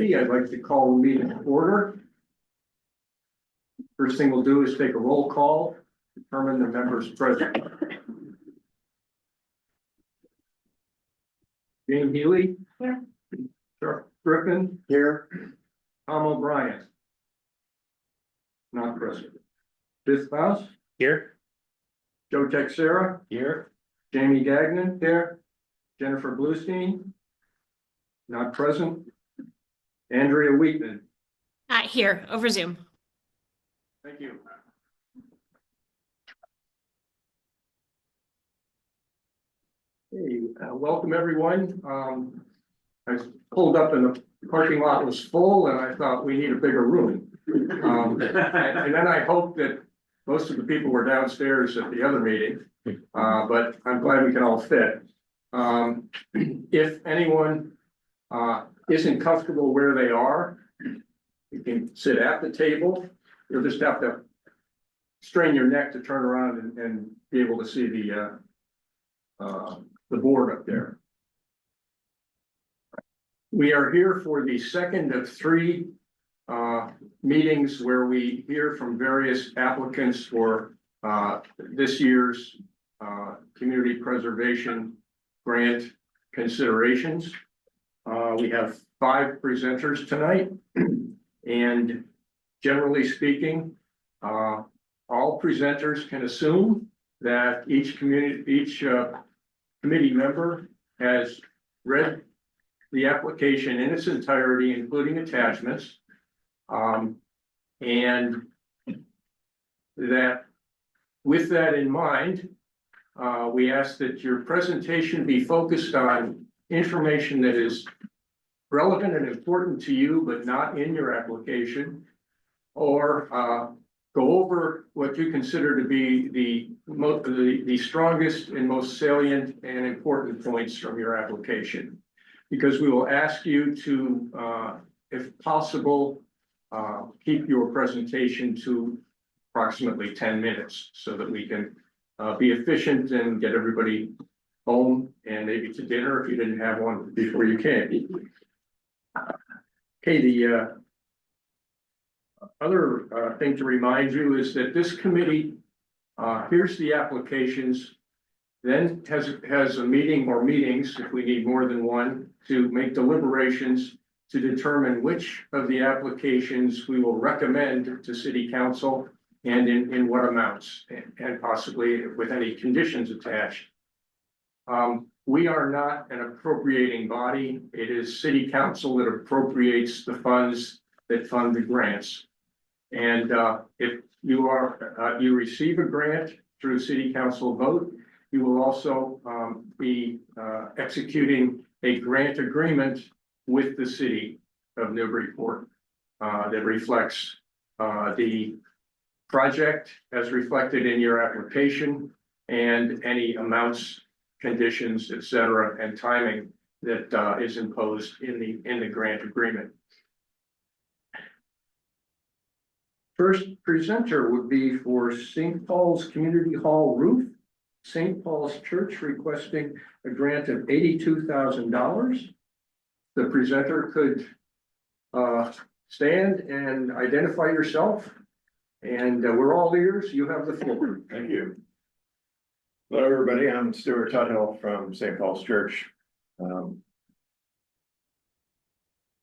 committee. I'd like to call the meeting to order. First thing we'll do is take a roll call, determine the members present. Jane Healy. Here. Chuck Griffin. Here. Tom O'Brien. Not present. Fifth Faust. Here. Joe Texera. Here. Jamie Gagnon. Here. Jennifer Bluestein. Not present. Andrea Wheatman. Here over Zoom. Thank you. Hey, welcome everyone. I pulled up and the parking lot was full and I thought we need a bigger room. And then I hoped that most of the people were downstairs at the other meeting, but I'm glad we can all fit. If anyone isn't comfortable where they are, you can sit at the table. You'll just have to strain your neck to turn around and be able to see the board up there. We are here for the second of three meetings where we hear from various applicants for this year's community preservation grant considerations. We have 5 presenters tonight, and generally speaking, all presenters can assume that each committee member has read the application in its entirety, including attachments, and that with that in mind, we ask that your presentation be focused on information that is relevant and important to you, but not in your application, or go over what you consider to be the strongest and most salient and important points from your application. Because we will ask you to, if possible, keep your presentation to approximately 10 minutes so that we can be efficient and get everybody home and maybe to dinner if you didn't have one before you came. Okay, the other thing to remind you is that this committee hears the applications, then has a meeting or meetings, if we need more than one, to make deliberations to determine which of the applications we will recommend to City Council and in what amounts, and possibly with any conditions attached. We are not an appropriating body. It is City Council that appropriates the funds that fund the grants. And if you receive a grant through City Council vote, you will also be executing a grant agreement with the city of Newburyport that reflects the project as reflected in your application and any amounts, conditions, etc., and timing that is imposed in the grant agreement. First presenter would be for St. Paul's Community Hall roof. St. Paul's Church requesting a grant of $82,000. The presenter could stand and identify yourself, and we're all ears. You have the floor. Thank you. Hello, everybody. I'm Stuart Tuthill from St. Paul's Church.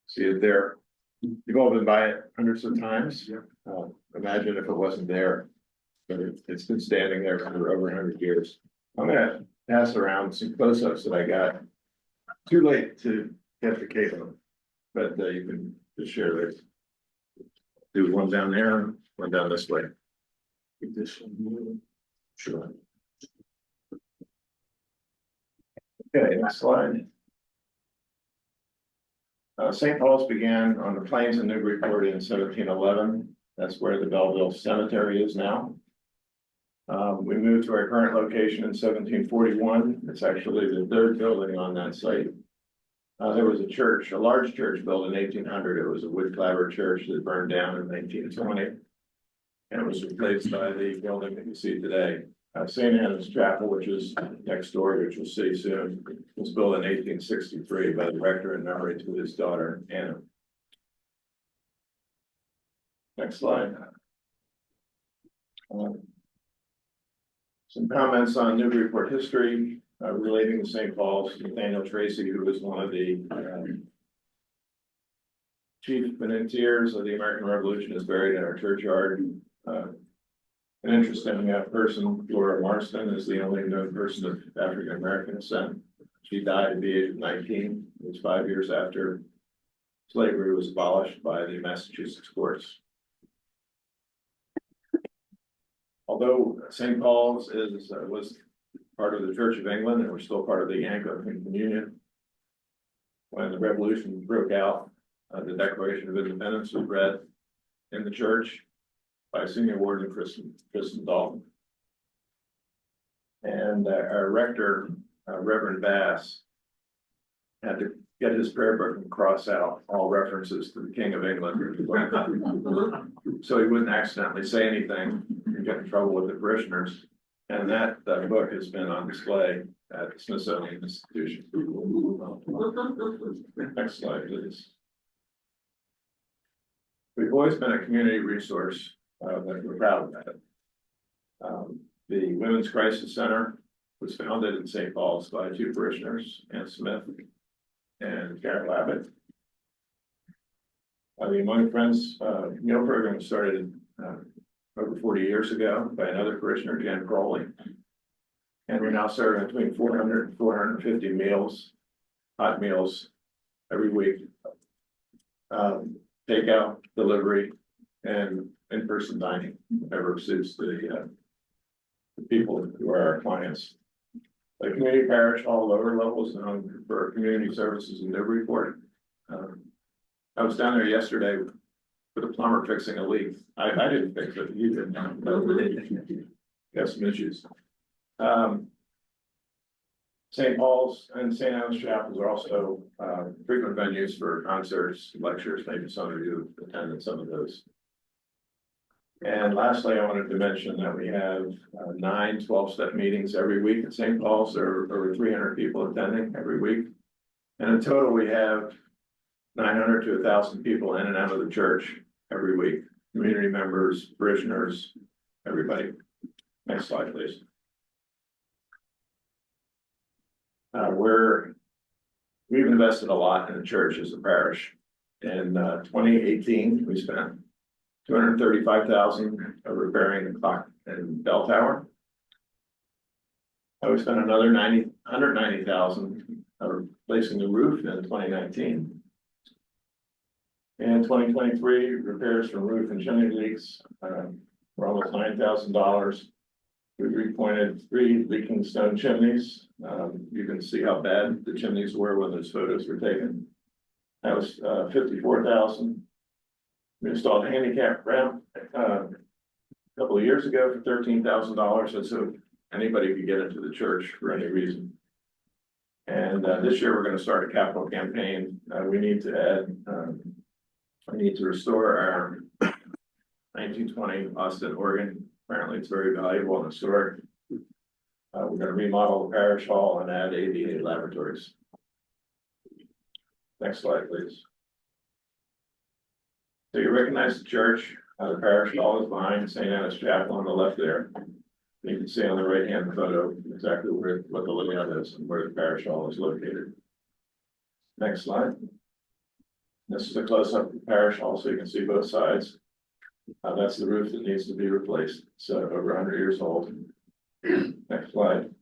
See it there. You've all been by it hundreds of times. Imagine if it wasn't there, but it's been standing there for over 100 years. I'm gonna pass around some close-ups that I got. Too late to get the cable, but you can just share this. Do one down there, one down this way. Keep this one. Sure. Okay, next slide. St. Paul's began on the plains of Newburyport in 1711. That's where the Belleville Cemetery is now. We moved to our current location in 1741. It's actually the 3rd building on that site. There was a church, a large church built in 1800. It was a wood clapboard church that burned down in 1920. And it was replaced by the building that you see today. St. Anna's Chapel, which is next door, which you'll see soon, was built in 1863 by the rector in memory to his daughter, Anna. Next slide. Some comments on Newburyport history relating to St. Paul's. Nathaniel Tracy, who was one of the chief financiers of the American Revolution, is buried in our churchyard. An interesting person, Laura Marston, is the only known person of African American descent. She died at the age of 19. It was 5 years after slavery was abolished by the Massachusetts courts. Although St. Paul's was part of the Church of England, and we're still part of the Anglican Communion, when the Revolution broke out, the Declaration of Independence was read in the church by Senior Warden Kristen Dalton. And our rector, Reverend Bass, had to get his prayer book and cross out all references to the King of England, so he wouldn't accidentally say anything and get in trouble with the parishioners. And that book has been on display at the Smithsonian Institution. Next slide, please. We've always been a community resource that we're proud of that. The Women's Crisis Center was founded in St. Paul's by 2 parishioners, Ann Smith and Carol Abbott. The Among Friends meal program was started over 40 years ago by another parishioner, Jan Crowley. And we're now serving between 400 and 450 meals, hot meals, every week. Takeout, delivery, and in-person dining, whatever suits the people who are our clients. The community parish, all lower levels, known for community services in Newburyport. I was down there yesterday with a plumber fixing a leak. I didn't fix it, you did. Got some issues. St. Paul's and St. Anne's chapels are also frequent venues for concerts, lectures. Maybe some of you attended some of those. And lastly, I wanted to mention that we have 9 12-step meetings every week at St. Paul's. There are over 300 people attending every week. And in total, we have 900 to 1,000 people in and out of the church every week. Community members, parishioners, everybody. Next slide, please. We've invested a lot in the church as a parish. In 2018, we spent $235,000 repairing the clock and bell tower. We spent another $190,000 replacing the roof in 2019. In 2023, repairs from roof and chimney leaks were almost $9,000. We repointed 3 leaking stone chimneys. You can see how bad the chimneys were when those photos were taken. That was $54,000. We installed a handicap ramp a couple of years ago for $13,000, and so anybody could get into the church for any reason. And this year we're going to start a capital campaign. We need to restore our 1920 Austin organ. Apparently it's very valuable and historic. We're going to remodel the parish hall and add ADA laboratories. Next slide, please. So you recognize the church. The parish hall is behind St. Anne's Chapel on the left there. You can see on the right-hand photo exactly what the layout is and where the parish hall is located. Next slide. This is a close-up of the parish hall, so you can see both sides. That's the roof that needs to be replaced. It's over 100 years old. Next slide.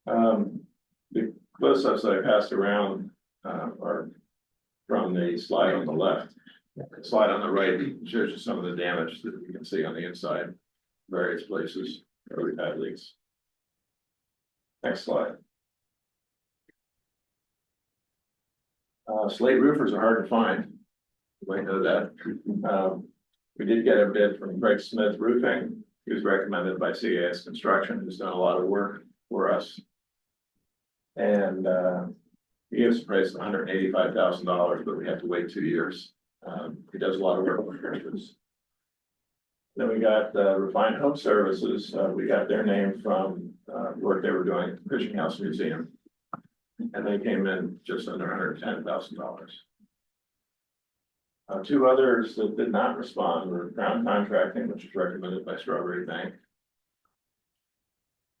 The close-ups that I passed around are from the slide on the left. The slide on the right shows you some of the damage that you can see on the inside, various places where we've had leaks. Next slide. Slate roofers are hard to find. You might know that. We did get a bid from Craig Smith Roofing. He was recommended by CAS Construction, who's done a lot of work for us. And he gives a price of $185,000, but we have to wait 2 years. He does a lot of work with churches. Then we got Refined Home Services. We got their name from work they were doing at the Christian House Museum. And they came in just under $110,000. Two others that did not respond were Crown Contracting, which is recommended by Strawberry Bank,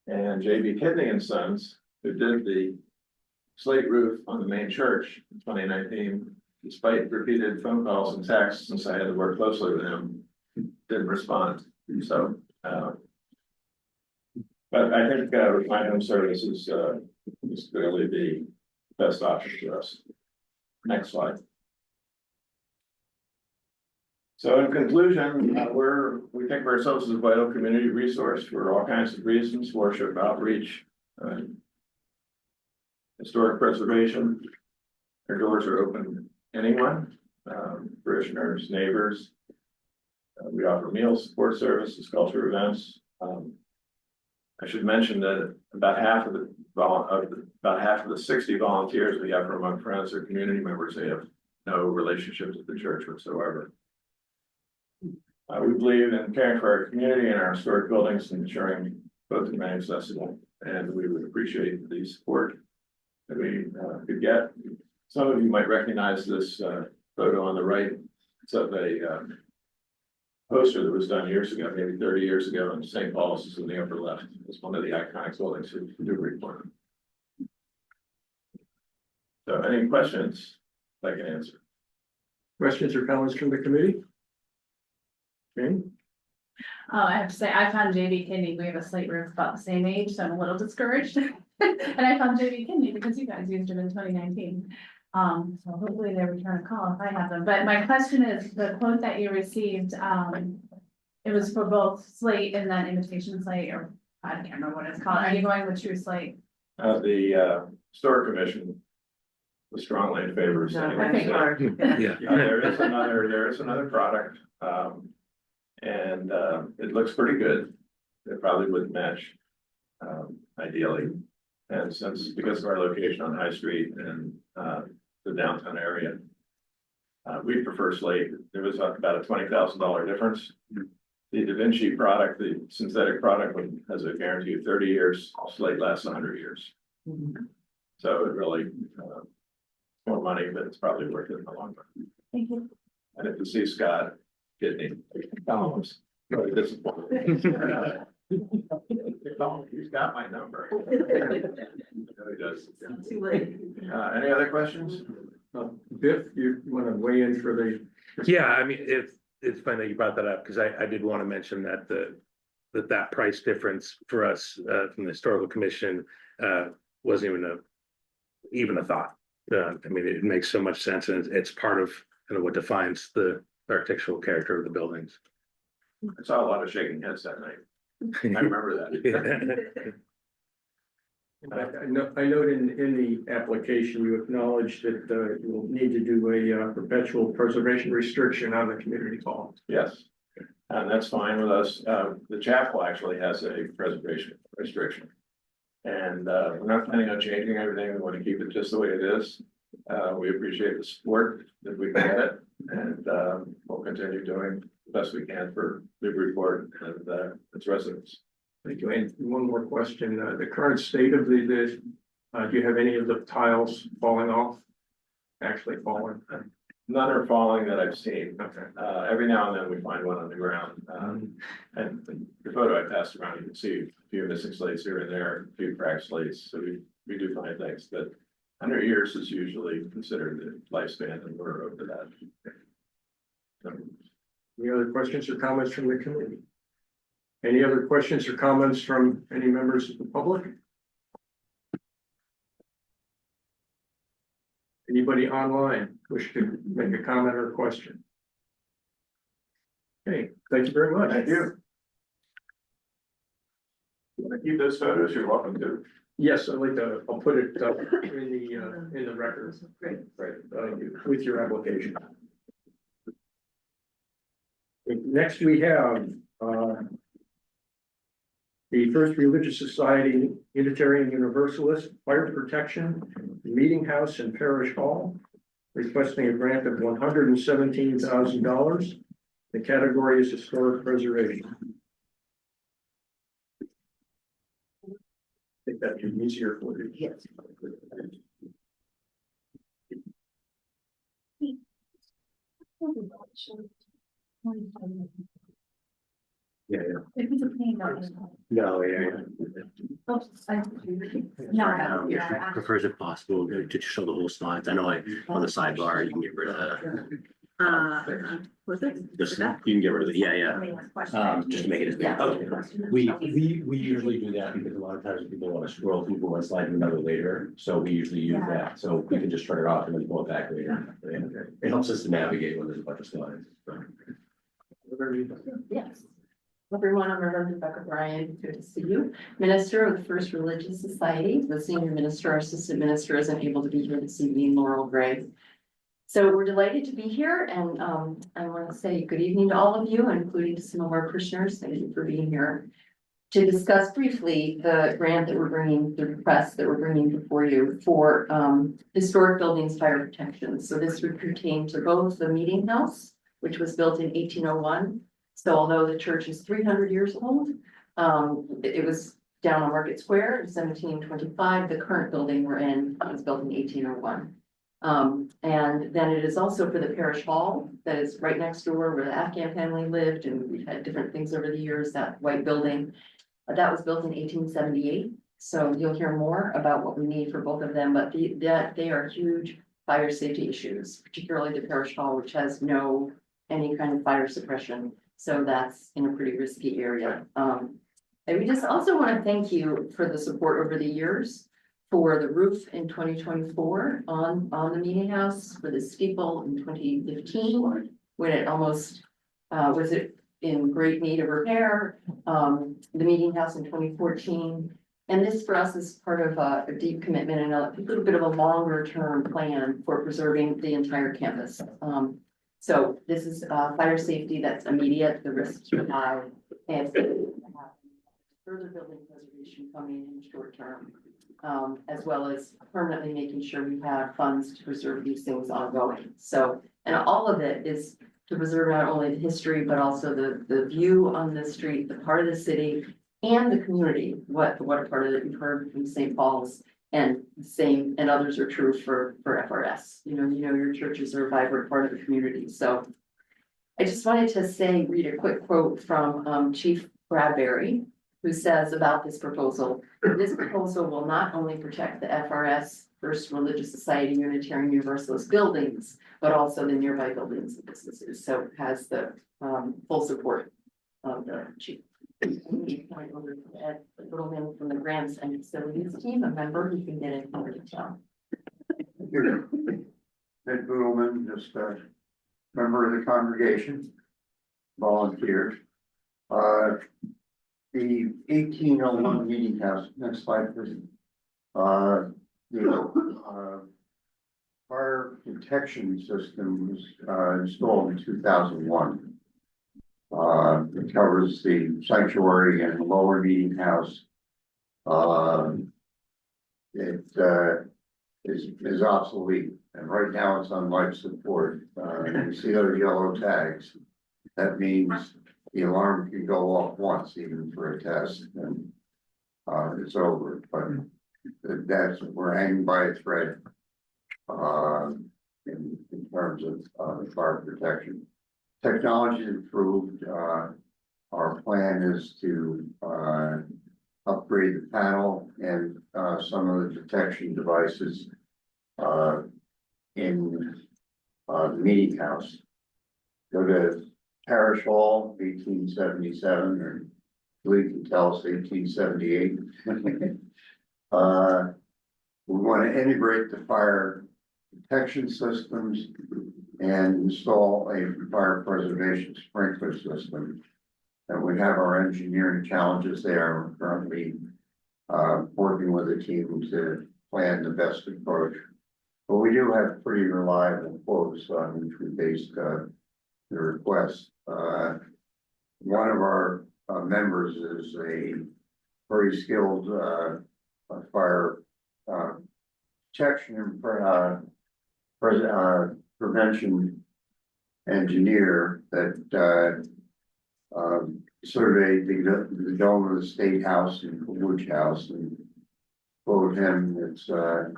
and JB Kidney and Sons, who did the slate roof on the main church in 2019. Despite repeated phone calls and texts, since I had to work closely with him, didn't respond. So, but I think my home service is clearly the best option for us. Next slide. So in conclusion, we think of ourselves as a vital community resource for all kinds of reasons: worship, outreach, historic preservation. Our doors are open to anyone, parishioners, neighbors. We offer meal support services, culture events. I should mention that about half of the 60 volunteers we have from among friends or community members, they have no relationships with the church whatsoever. We believe in caring for our community and our historic buildings and ensuring both remain accessible, and we would appreciate the support that we could get. Some of you might recognize this photo on the right. It's of a poster that was done years ago, maybe 30 years ago, in St. Paul's is in the upper left. It's one of the iconic buildings in Newburyport. So any questions I can answer? Questions or comments from the committee? Okay. Oh, I have to say, I found JB Kidney, we have a slate roof about the same age, so I'm a little discouraged. And I found JB Kidney because you guys used it in 2019. So hopefully they return a call if I have them. But my question is, the quote that you received, it was for both slate and then imitation slate, or I can't remember what it's called. Are you going with true slate? The Historic Commission was strongly in favor of saying. I think Yeah. There is another product, and it looks pretty good. It probably wouldn't match, ideally. And because of our location on High Street and the downtown area, we prefer slate. There was about a $20,000 difference. The Da Vinci product, the synthetic product, has a guarantee of 30 years. Slate lasts 100 years. So it really more money, but it's probably worth it in the long run. Thank you. And if you see Scott Kidney, really disappointed. He's got my number. He does. Too late. Any other questions? Biff, you want to weigh in for the? Yeah, I mean, it's funny that you brought that up, because I did want to mention that that price difference for us from the historical commission wasn't even a thought. I mean, it makes so much sense, and it's part of kind of what defines the architectural character of the buildings. I saw a lot of shaking heads that night. I remember that. I note in the application, you acknowledge that you'll need to do a perpetual preservation restriction on the community hall. Yes, and that's fine with us. The chapel actually has a preservation restriction. And we're not planning on changing everything. We want to keep it just the way it is. We appreciate the support that we can get, and we'll continue doing the best we can for Newburyport and its residents. Thank you. And one more question, the current state of do you have any of the tiles falling off? Actually falling? None are falling that I've seen. Okay. Every now and then we find one on the ground. And the photo I passed around, you can see a few missing slates here and there, a few cracked slates. So we do find things, but 100 years is usually considered the lifespan, and we're over that. Any other questions or comments from the committee? Any other questions or comments from any members of the public? Anybody online wish to make a comment or a question? Okay, thank you very much. Thank you. You want to keep those photos? You're welcome to. Yes, I'd like to, I'll put it in the record. Great. Right, with your application. Next, we have the First Religious Society Unitarian Universalist Fire Protection Meeting House and Parish Hall, requesting a grant of $117,000. The category is historic preservation. I think that'd be easier for you. Yes. Yeah, If it's a pain, no. no, yeah. Oops, No, yeah. Prefers if possible to show the whole slides. I know on the sidebar, you can get rid of, Was it? just, you can get rid of it. Yeah, yeah. Just to make it as big. We usually do that because a lot of times people want to scroll through one slide to another later. So we usually use that. So we can just turn it off and then pull it back later. It helps us to navigate when there's a bunch of slides. Yes. Everyone, I'm Reverend Rebecca Bryan, good to see you. Minister of the First Religious Society, the senior minister, our assistant minister isn't able to be here this evening, Laurel Gray. So we're delighted to be here and I want to say good evening to all of you, including to some of our parishioners. Thank you for being here. To discuss briefly the grant that we're bringing, the request that we're bringing before you for historic buildings fire protection. So this would pertain to both the meeting house, which was built in 1801. So although the church is 300 years old, it was down on Market Square in 1725. The current building we're in was built in 1801. And then it is also for the parish hall that is right next door where the Afghan family lived, and we've had different things over the years, that white building. That was built in 1878. So you'll hear more about what we need for both of them, but they are huge fire safety issues, particularly the parish hall, which has no any kind of fire suppression. So that's in a pretty risky area. And we just also want to thank you for the support over the years for the roof in 2024 on the meeting house, for the steeple in 2015, when it almost was it in great need of repair, the meeting house in 2014. And this for us is part of a deep commitment and a little bit of a longer term plan for preserving the entire campus. So this is fire safety that's immediate, the risks are high, and further building preservation coming in the short term, as well as permanently making sure we have funds to preserve these things ongoing. So, and all of it is to preserve not only the history, but also the view on the street, the part of the city and the community, what a part of it you've heard from St. Paul's. And same, and others are true for FRS. You know, your churches are a vibrant part of the community. So I just wanted to read a quick quote from Chief Bradbury, who says about this proposal will not only protect the FRS, First Religious Society, Unitarian Universalist buildings, but also the nearby buildings and businesses. So it has the full support of the chief. Point over to Ed Littleman from the grants and facilities team, a member who can get into more detail. Ed Littleman, just a member of the congregation, volunteer. The 1801 meeting house, next slide please. Fire protection system was installed in 2001. It covers the sanctuary and the lower meeting house. It is obsolete, and right now it's on life support. You see those yellow tags. That means the alarm can go off once, even for a test, and it's over. But we're hanging by a thread in terms of fire protection. Technology improved. Our plan is to upgrade the panel and some of the detection devices in the meeting house. Go to Parish Hall, 1877, or we can tell us 1878. We want to integrate the fire protection systems and install a fire preservation sprinkler system. And we have our engineering challenges there. We're currently working with a team to plan the best approach. But we do have pretty reliable quotes on which we based the request. One of our members is a very skilled fire protection and prevention engineer that surveyed the dome of the State House and Woodge House, and quote him, it's the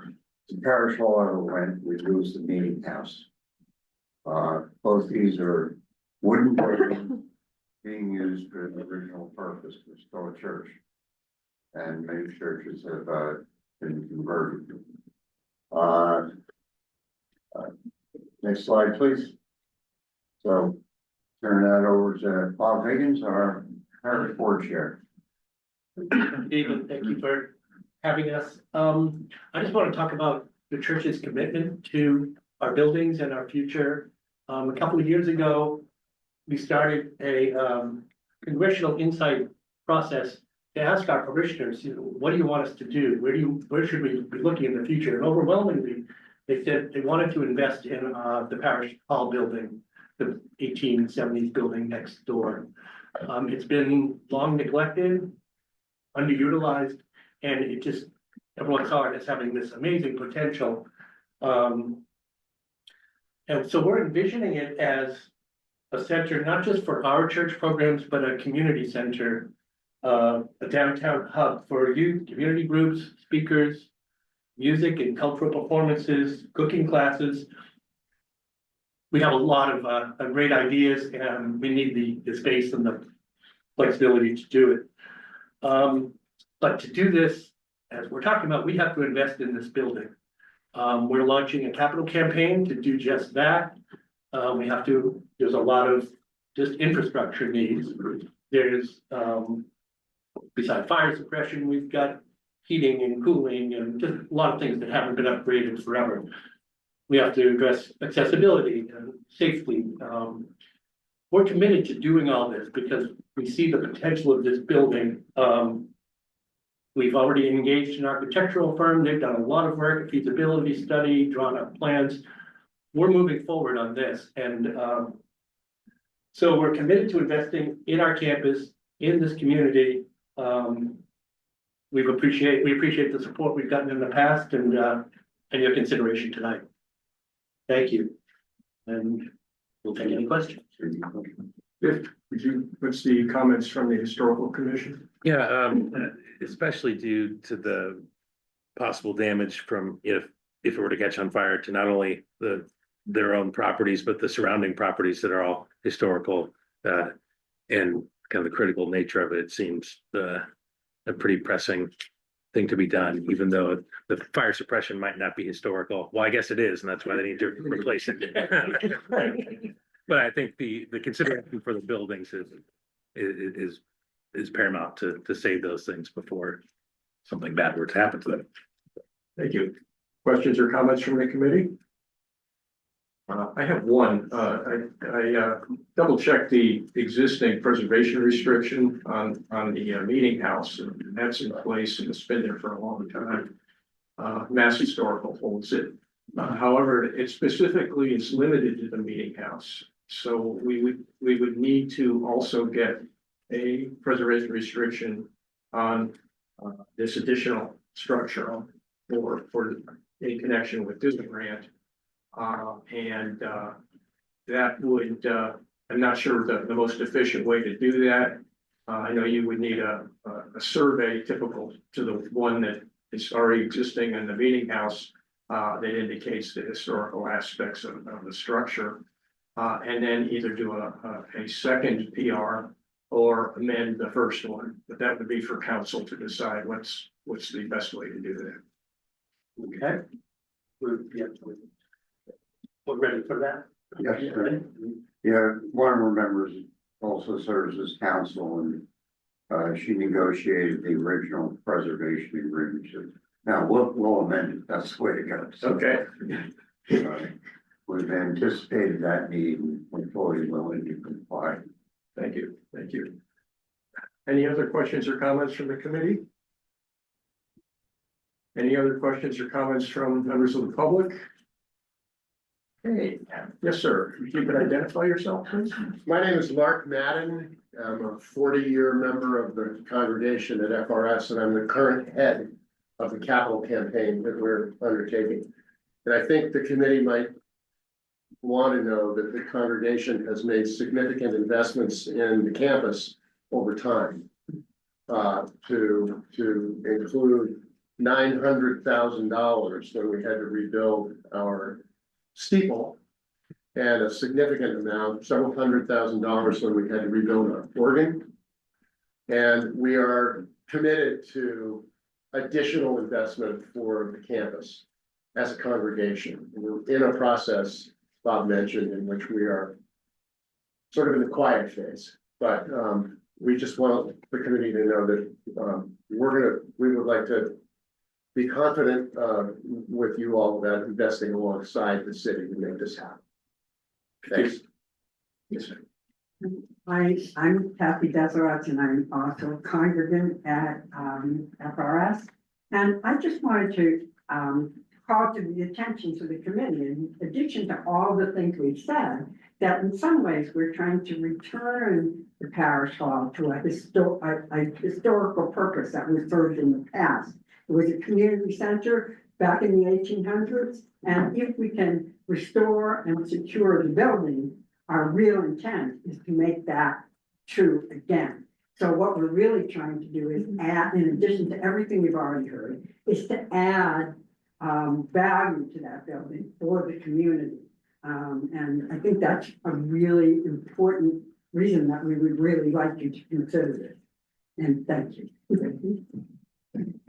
parish hall ever went, we lose the meeting house. Both these are wooden buildings being used for the original purpose, to restore a church. And many churches have been converted. Next slide, please. So turn that over to Bob Higgins, our board chair. David, thank you for having us. I just want to talk about the church's commitment to our buildings and our future. A couple of years ago, we started a congressional insight process to ask our parishioners, what do you want us to do? Where should we be looking in the future? And overwhelmingly, they said they wanted to invest in the parish hall building, the 1870s building next door. It's been long neglected, underutilized, and it just, everyone saw it as having this amazing potential. And so we're envisioning it as a center, not just for our church programs, but a community center, a downtown hub for youth, community groups, speakers, music and cultural performances, cooking classes. We have a lot of great ideas, and we need the space and the flexibility to do it. But to do this, as we're talking about, we have to invest in this building. We're launching a capital campaign to do just that. There's a lot of just infrastructure needs. There's, besides fire suppression, we've got heating and cooling and just a lot of things that haven't been upgraded forever. We have to address accessibility and safety. We're committed to doing all this because we see the potential of this building. We've already engaged an architectural firm. They've done a lot of work, a feasibility study, drawn up plans. We're moving forward on this. And so we're committed to investing in our campus, in this community. We appreciate the support we've gotten in the past and your consideration tonight. Thank you. And we'll take any questions. What's the comments from the historical commission? Yeah, especially due to the possible damage from if it were to catch on fire to not only their own properties, but the surrounding properties that are all historical, and kind of the critical nature of it seems a pretty pressing thing to be done, even though the fire suppression might not be historical. Well, I guess it is, and that's why they need to replace it. But I think the consideration for the buildings is paramount to save those things before something bad were to happen to them. Thank you. Questions or comments from the committee? I have one. I double checked the existing preservation restriction on the meeting house, and that's in place and it's been there for a long time. Mass Historical holds it. However, it specifically is limited to the meeting house. So we would need to also get a preservation restriction on this additional structure for in connection with this grant. And that would, I'm not sure the most efficient way to do that. I know you would need a survey typical to the one that is already existing in the meeting house that indicates the historical aspects of the structure. And then either do a second PR or amend the first one, but that would be for council to decide what's the best way to do that. Okay. We're ready for that. Yes, sir. Yeah, one of our members also serves as counsel, and she negotiated the original preservation agreement. Now we'll amend it. That's the way to go. Okay. We've anticipated that need and we're fully willing to comply. Thank you. Thank you. Any other questions or comments from the committee? Any other questions or comments from members of the public? Hey, yes, sir. If you could identify yourself, please. My name is Mark Madden. I'm a 40-year member of the congregation at FRS, and I'm the current head of the capital campaign that we're undertaking. And I think the committee might want to know that the congregation has made significant investments in the campus over time to include $900,000 when we had to rebuild our steeple and a significant amount, several $100,000 when we had to rebuild our organ. And we are committed to additional investment for the campus as a congregation. We're in a process, Bob mentioned, in which we are sort of in the quiet phase, but we just want the committee to know that we would like to be confident with you all about investing alongside the city to make this happen. Thanks. Yes, sir. I'm Kathy Deseret, and I'm also a congregant at FRS. And I just wanted to call to the attention to the committee, in addition to all the things we've said, that in some ways we're trying to return the parish hall to a historical purpose that was served in the past. It was a community center back in the 1800s, and if we can restore and secure the building, our real intent is to make that true again. So what we're really trying to do is add, in addition to everything we've already heard, is to add value to that building for the community. And I think that's a really important reason that we would really like you to consider this. And thank you.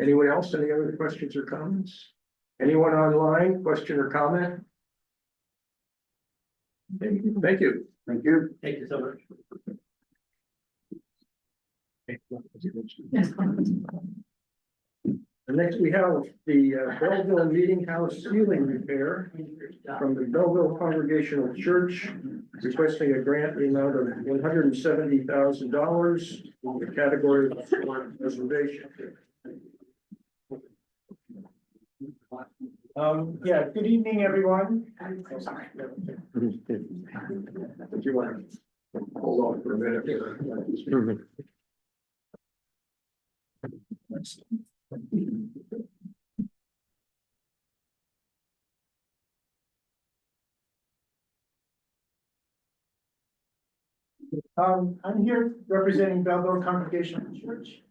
Anyone else? Any other questions or comments? Anyone online, question or comment? Thank you. Thank you. Thank you so much. And next we have the Belleville Meeting House ceiling repair from the Belleville Congregational Church, requesting a grant in the amount of $170,000 in the category of reservation. Yeah, good evening, everyone. Do you want to hold on for a minute? I'm here representing Belleville Congregational Church.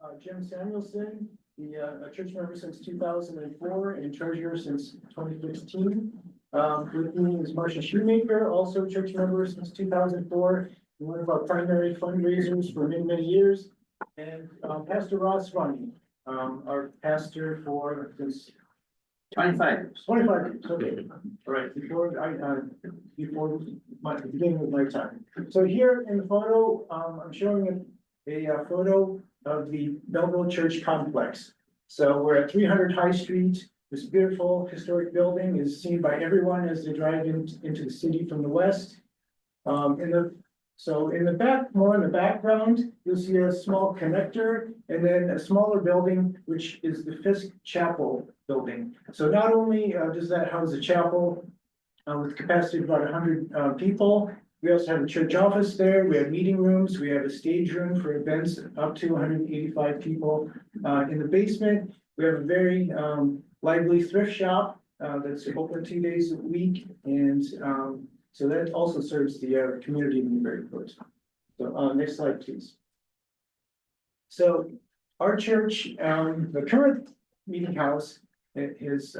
I'm Jim Samuelson, the church member since 2004 and treasurer since 2016. With me is Marcia Shoemaker, also a church member since 2004, one of our primary fundraisers for many, many years. And Pastor Ross Ronnie, our pastor for since 25 years. 25 years, okay. All right, before the beginning of my time. So here in the photo, I'm showing a photo of the Belleville Church complex. So we're at 300 High Street. This beautiful historic building is seen by everyone as they drive into the city from the west. So in the back, more in the background, you'll see a small connector and then a smaller building, which is the Fisk Chapel building. So not only does that house a chapel with capacity of about 100 people, we also have a church office there. We have meeting rooms. We have a stage room for events up to 185 people. In the basement, we have a very lively thrift shop that's open 2 days a week. And so that also serves the community of Newburyport. So next slide, please. So our church, the current meeting house, has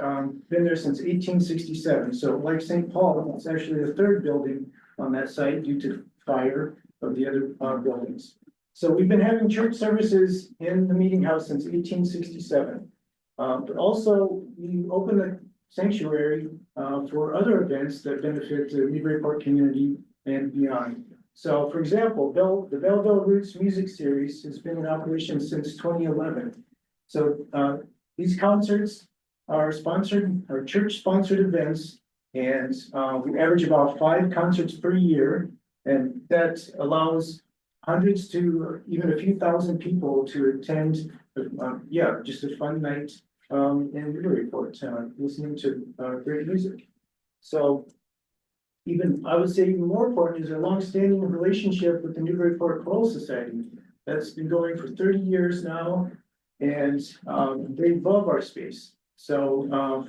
been there since 1867. So like St. Paul, it's actually the third building on that site due to fire of the other buildings. So we've been having church services in the meeting house since 1867. But also we opened the sanctuary for other events that benefit the Newburyport community and beyond. So for example, the Belleville Roots Music Series has been in operation since 2011. So these concerts are church sponsored events, and we average about 5 concerts per year. And that allows hundreds to even a few thousand people to attend, just a fun night in Newburyport, listening to great music. So I would say even more important is a long-standing relationship with the Newburyport Choral Society. That's been going for 30 years now, and they love our space. So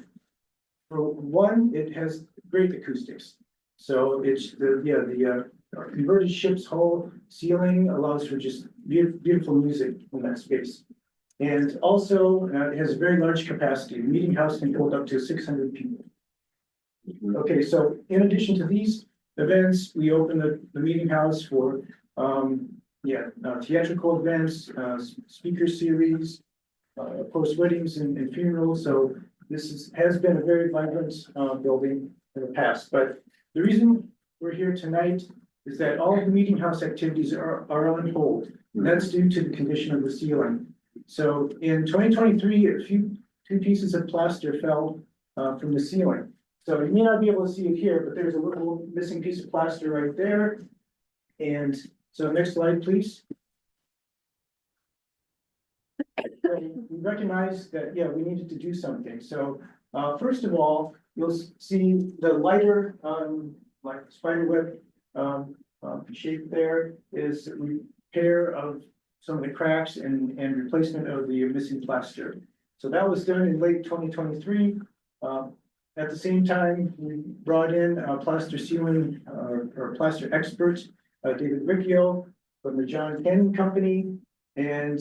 for one, it has great acoustics. So it's the converted ship's hull ceiling allows for just beautiful music in that space. And also it has a very large capacity. The meeting house can hold up to 600 people. Okay, so in addition to these events, we open the meeting house for, theatrical events, speaker series, of course, weddings and funerals, so has been a very vibrant, building in the past, but the reason we're here tonight is that all of the meeting house activities are on hold. And that's due to the condition of the ceiling. So in 2023, two pieces of plaster fell, from the ceiling. So you may not be able to see it here, but there's a little missing piece of plaster right there. And so next slide, please. So we recognize that, yeah, we needed to do something. So, first of all, you'll see the lighter, like spider web, shape there is repair of some of the cracks and replacement of the missing plaster. So that was done in late 2023. At the same time, we brought in a plaster ceiling, or plaster expert, David Riccio from the John Ken Company. And,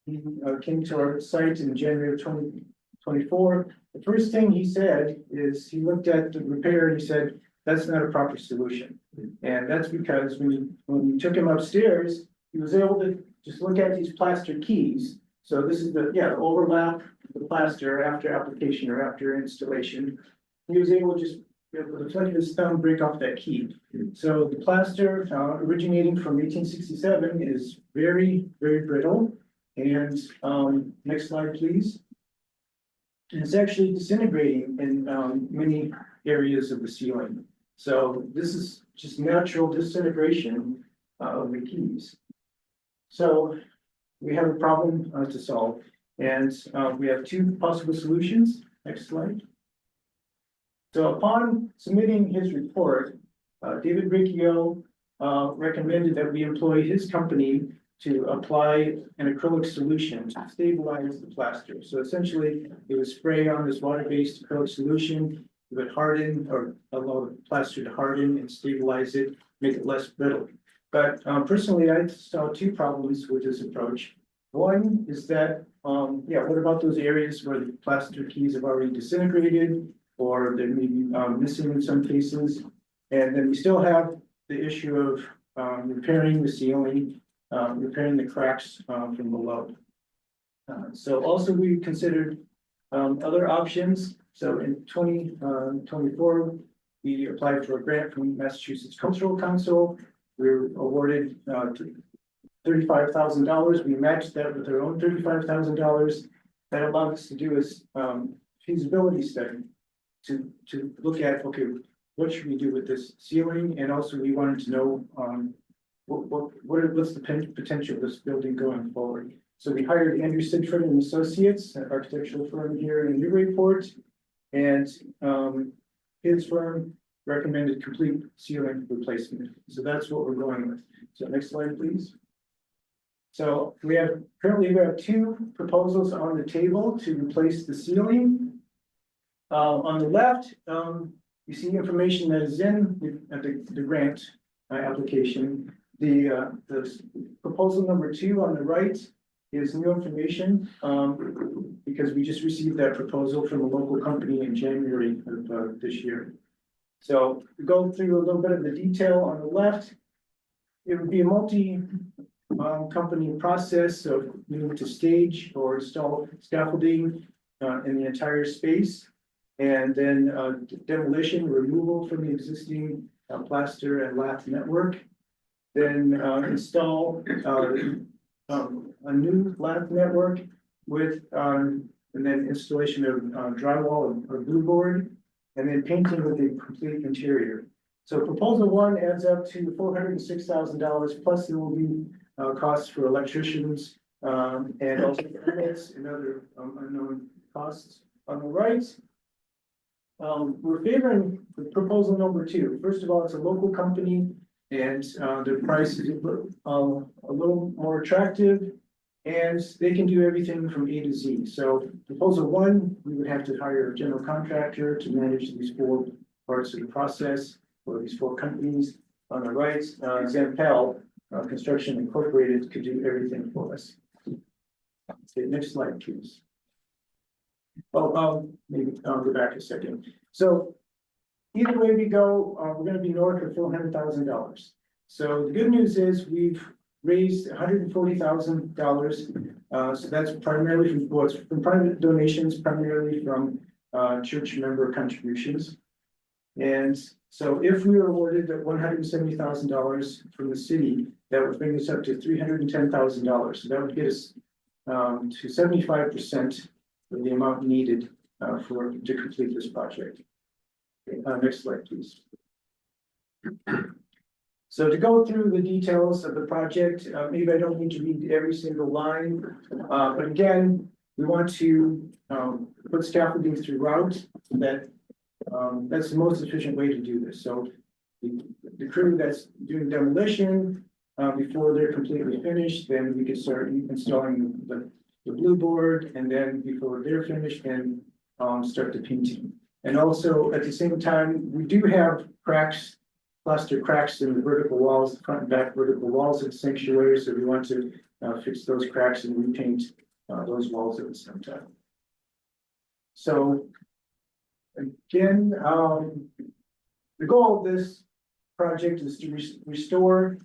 he came to our site in January of 2024. The first thing he said is he looked at the repair and he said, that's not a proper solution. And that's because when we took him upstairs, he was able to just look at these plaster keys. So this is the overlap of the plaster after application or after installation. He was able to just, with the flick of his thumb, break off that key. So the plaster, originating from 1867 is very, very brittle. And, next slide, please. And it's actually disintegrating in, many areas of the ceiling. So this is just natural disintegration of the keys. So we have a problem to solve, and we have two possible solutions. Next slide. So upon submitting his report, David Riccio recommended that we employ his company to apply an acrylic solution to stabilize the plaster. So essentially, it would spray on this water-based acrylic solution, it would harden or allow the plaster to harden and stabilize it, make it less brittle. But personally, I saw two problems with this approach. One is that, what about those areas where the plaster keys have already disintegrated or they may be missing in some cases? And then we still have the issue of repairing the ceiling, repairing the cracks from below. So also we considered other options. So in 2024, we applied for a grant from Massachusetts Cultural Council. We were awarded $35,000. We matched that with our own $35,000. That allowed us to do a feasibility study to look at, okay, what should we do with this ceiling? And also we wanted to know what's the potential of this building going forward. So we hired Andrew Sidford and Associates, an architectural firm here in Newburyport, and his firm recommended complete ceiling replacement. So that's what we're going with. So next slide, please. So currently we have two proposals on the table to replace the ceiling. On the left, you see information that is in the grant application. The proposal number 2 on the right is new information, because we just received that proposal from a local company in January of this year. So to go through a little bit of the detail on the left, it would be a company process of needing to stage or install scaffolding in the entire space, and then demolition, removal from the existing plaster and lath network. Then install a new lath network with and then installation of drywall or glue board, and then painting with a complete interior. So proposal 1 adds up to $406,000, plus there will be costs for electricians and also permits and other unknown costs. On the right, we're favoring the proposal number 2. First of all, it's a local company, and the price is a little more attractive, and they can do everything from A to Z. So proposal 1, we would have to hire a general contractor to manage these 4 parts of the process for these 4 companies. On the right, Zampel Construction Incorporated could do everything for us. Okay, next slide, please. Maybe I'll go back a second. So either way we go, we're gonna be north of $400,000. So the good news is we've raised $140,000. So that's primarily from private donations, primarily from church member contributions. And so if we were awarded that $170,000 from the city, that would bring us up to $310,000. So that would get us to 75% of the amount needed to complete this project. Next slide, please. So to go through the details of the project, maybe I don't need to read every single line, but again, we want to put scaffolding throughout that. That's the most efficient way to do this. So the crew that's doing demolition, before they're completely finished, then we can start installing the blue board, and then before they're finished, then start the painting. And also at the same time, we do have cracks, plaster cracks in the vertical walls, the front and back vertical walls of the sanctuary. So we want to fix those cracks and repaint those walls at the same time. So again, the goal of this project is to restore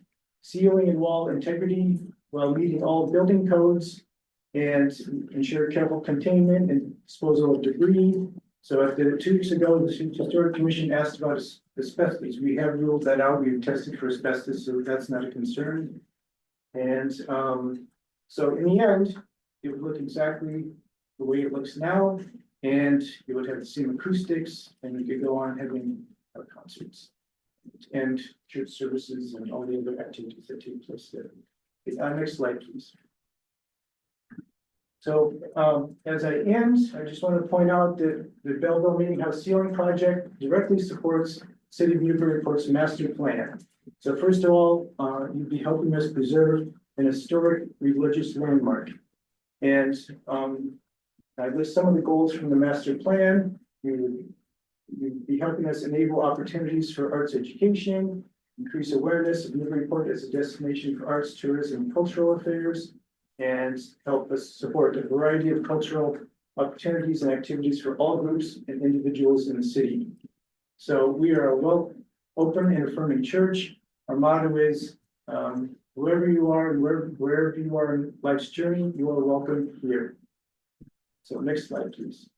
ceiling and wall integrity while meeting all building codes and ensure careful containment and disposal of debris. So after 2 weeks ago, the Historic Commission asked about asbestos. We have ruled that out. We've tested for asbestos, so that's not a concern. And so in the end, it would look exactly the way it looks now, and it would have the same acoustics, and we could go on having concerts and church services and all the other activities that take place there. Next slide, please. So as I end, I just want to point out that the Belleville Meeting House Ceiling Project directly supports City of Newburyport's master plan. So first of all, you'd be helping us preserve an historic religious landmark. And I list some of the goals from the master plan. You'd be helping us enable opportunities for arts education, increase awareness of Newburyport as a destination for arts, tourism, and cultural affairs, and help us support a variety of cultural opportunities and activities for all groups and individuals in the city. So we are a open and affirming church. Our motto is, whoever you are and wherever you are in life's journey, you are welcome here. So next slide, please.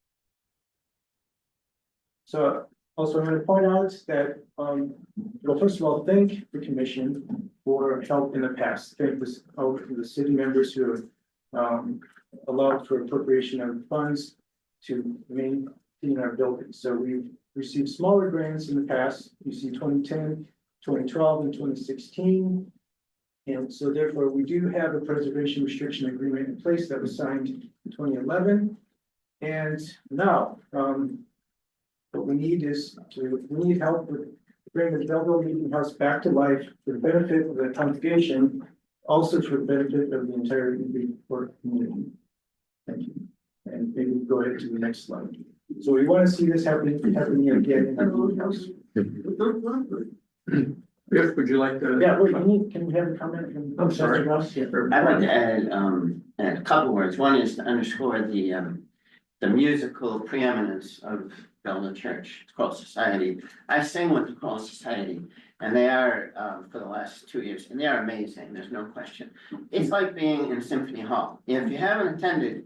So also I'm going to point out that, well, first of all, thank the commission for help in the past. Thank the city members who have allowed for appropriation of funds to maintain our buildings. So we've received smaller grants in the past. You see 2010, 2012, and 2016. And so therefore, we do have a preservation restriction agreement in place that was signed in 2011. And now, what we need is we need help with bringing the Belleville Meeting House back to life for the benefit of the congregation, also for the benefit of the entire Newburyport community. Thank you. And maybe we'll go ahead to the next slide. So we want to see this happening again in our meeting house. Biff, would you like to? Yeah, wait, can we have a comment from? I'm sorry. Ross? Yeah. I'd like to add a couple words. One is to underscore the musical preeminence of Belleville Church Choral Society. I sing with the Choral Society, and they are for the last 2 years, and they are amazing. There's no question. It's like being in Symphony Hall. If you haven't attended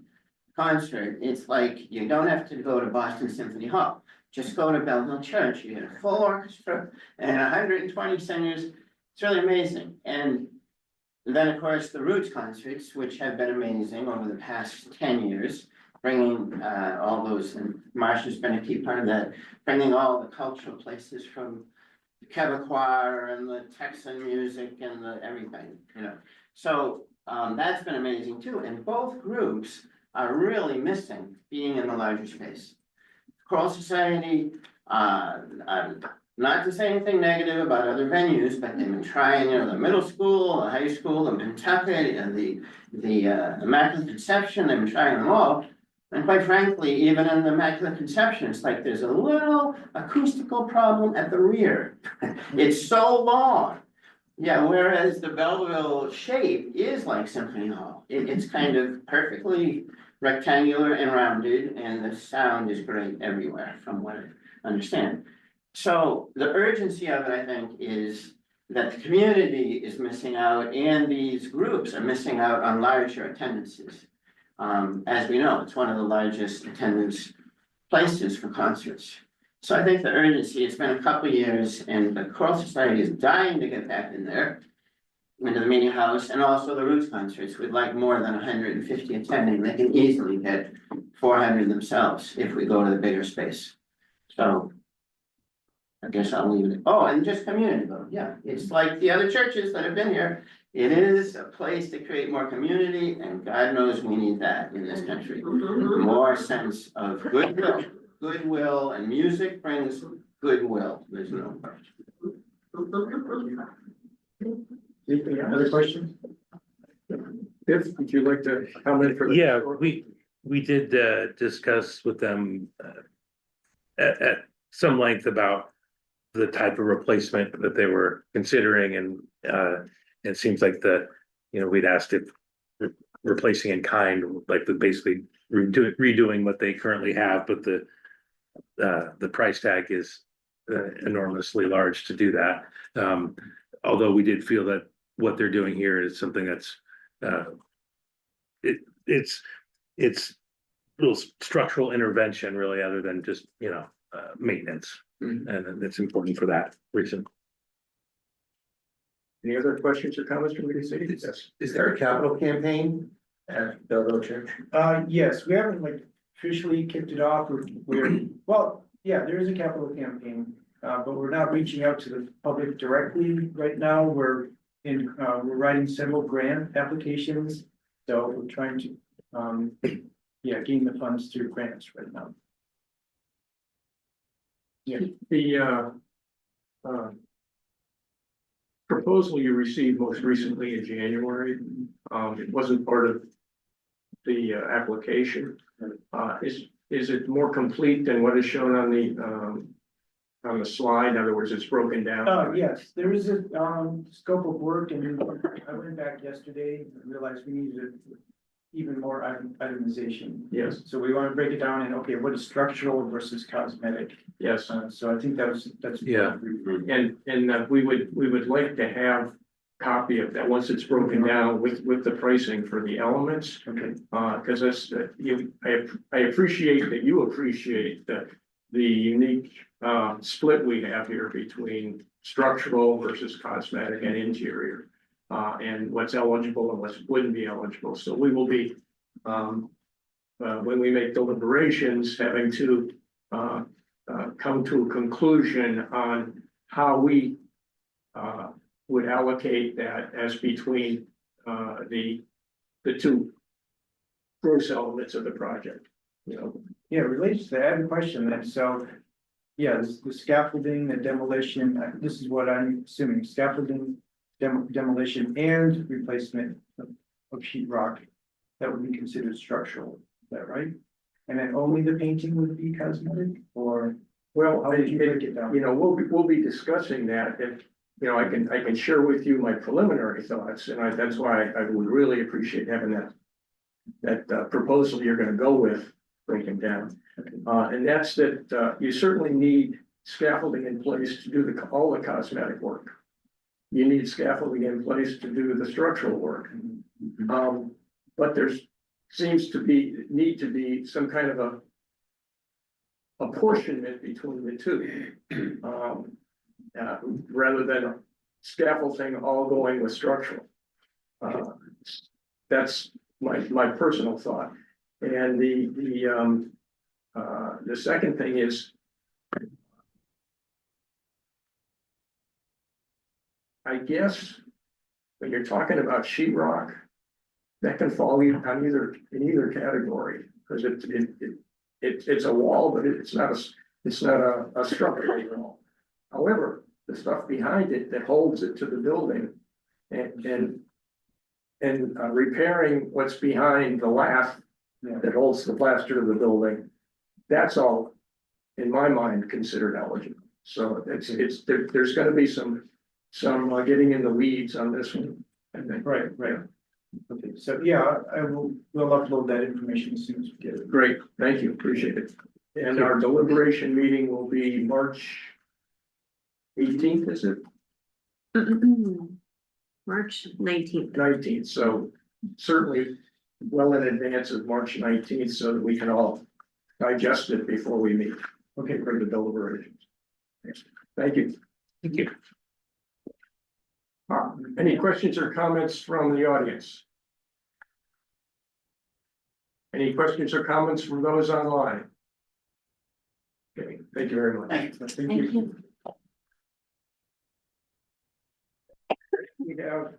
a concert, it's like you don't have to go to Boston Symphony Hall. Just go to Belleville Church. You get a full orchestra and 120 singers. It's really amazing. And then, of course, the Roots concerts, which have been amazing over the past 10 years, bringing all those, and Marsha's been a key part of that, bringing all the cultural places from the Quebecois and the Texan music and the everything, you know. So that's been amazing too. And both groups are really missing being in the larger space. Choral Society, not to say anything negative about other venues, but they've been trying, you know, the middle school, the high school, the Pentucket, and the Immaculate Conception. They've been trying them all, and quite frankly, even in the Immaculate Conception, it's like there's a little acoustical problem at the rear. It's so long. Yeah, whereas the Belleville shape is like Symphony Hall. It's kind of perfectly rectangular and rounded, and the sound is great everywhere, from what I understand. So the urgency of it, I think, is that the community is missing out and these groups are missing out on larger attendances. As we know, it's one of the largest attendance places for concerts. So I think the urgency, it's been a couple of years and the Choral Society is dying to get back in there. Into the meeting house and also the Roots concerts with like more than 150 attending. They can easily get 400 themselves if we go to the bigger space. So. I guess I'll leave it. Oh, and just community though. Yeah, it's like the other churches that have been here. It is a place to create more community and God knows we need that in this country. More sense of goodwill and music brings goodwill. There's no question. Any other questions? If, would you like to comment for? Yeah, we did discuss with them at some length about the type of replacement that they were considering, and it seems like we'd asked if replacing in kind, like basically redoing what they currently have, but the price tag is enormously large to do that. Although we did feel that what they're doing here is something that's it's little structural intervention really, other than just maintenance. And it's important for that reason. Any other questions or comments from the city? Yes. Is there a capital campaign at Belleville Church? Yes, we haven't like officially kicked it off. Well, yeah, there is a capital campaign, but we're not reaching out to the public directly right now. We're writing several grant applications. So we're trying to, gain the funds through grants right now. Yeah. The proposal you received most recently in January, it wasn't part of the application. Is it more complete than what is shown on the slide? In other words, it's broken down. Yes, there is a scope of work, and I went back yesterday and realized we needed even more itemization. Yes. So we want to break it down and okay, what is structural versus cosmetic? Yes. So I think that's. Yeah. And we would like to have copy of that once it's broken down with the pricing for the elements. Okay. Because that's I appreciate that you appreciate the unique split we have here between structural versus cosmetic and interior. And what's eligible and what wouldn't be eligible. So we will be, when we make deliberations, having to come to a conclusion on how we would allocate that as between the two gross elements of the project. Yeah, related to that, I have a question then. So, yeah, the scaffolding, the demolition, this is what I'm assuming, scaffolding, demolition and replacement of sheetrock, that would be considered structural, is that right? And then only the painting would be cosmetic, or Well, how would you break it down? we'll be discussing that, and I can share with you my preliminary thoughts, and that's why I would really appreciate having that proposal you're gonna go with broken down. And that's that you certainly need scaffolding in place to do all the cosmetic work. You need scaffolding in place to do the structural work. But there's seems to need to be some kind of a apportionment between the two. Rather than scaffolding all going with structural. That's my personal thought. And the second thing is, I guess when you're talking about sheetrock, that can fall in either category, because it's a wall, but it's not a structural wall. However, the stuff behind it that holds it to the building and repairing what's behind the lath that holds the plaster to the building, that's all, in my mind, considered eligible. So there's gonna be some getting in the weeds on this one, I think. Right. Okay, so yeah, we'll upload that information as soon as we get it. Great, thank you, appreciate it. And our deliberation meeting will be March 18th, is it? March 19th. 19th, so certainly well in advance of March 19th, so that we can all digest it before we meet. Okay, for the deliberations. Thank you. Thank you. Any questions or comments from the audience? Any questions or comments from those online? Okay, thank you very much. Thank you. We have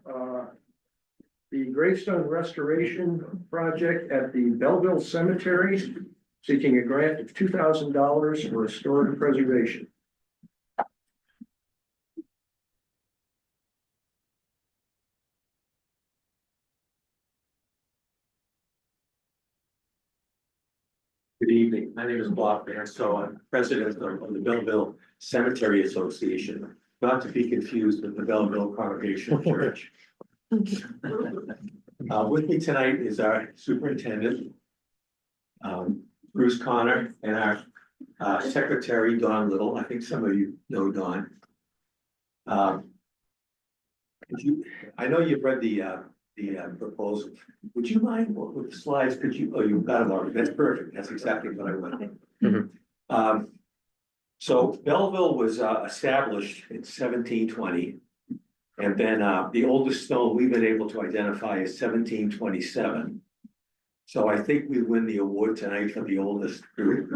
the gravestone restoration project at the Belleville Cemetery, seeking a grant of $2,000 for historic preservation. Good evening. My name is Bob Bear, so I'm president of the Belleville Cemetery Association, not to be confused with the Belleville Congregational Church. With me tonight is our superintendent, Bruce Connor, and our secretary, Dawn Little. I think some of you know Dawn. I know you've read the proposal. Would you mind with the slides? Could you, oh, you've got them already. That's perfect. That's exactly what I wanted. So Belleville was established in 1720. And then the oldest stone we've been able to identify is 1727. So I think we win the award tonight for the oldest group.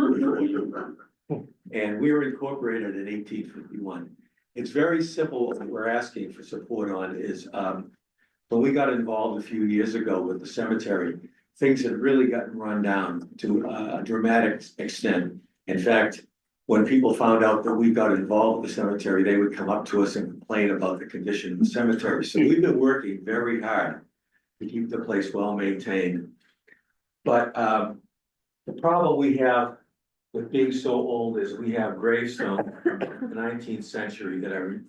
And we were incorporated in 1851. It's very simple. What we're asking for support on is when we got involved a few years ago with the cemetery, things had really gotten run down to a dramatic extent. In fact, when people found out that we got involved with the cemetery, they would come up to us and complain about the condition of the cemetery. So we've been working very hard to keep the place well maintained. But the problem we have with being so old is we have gravestones from the 19th century that are,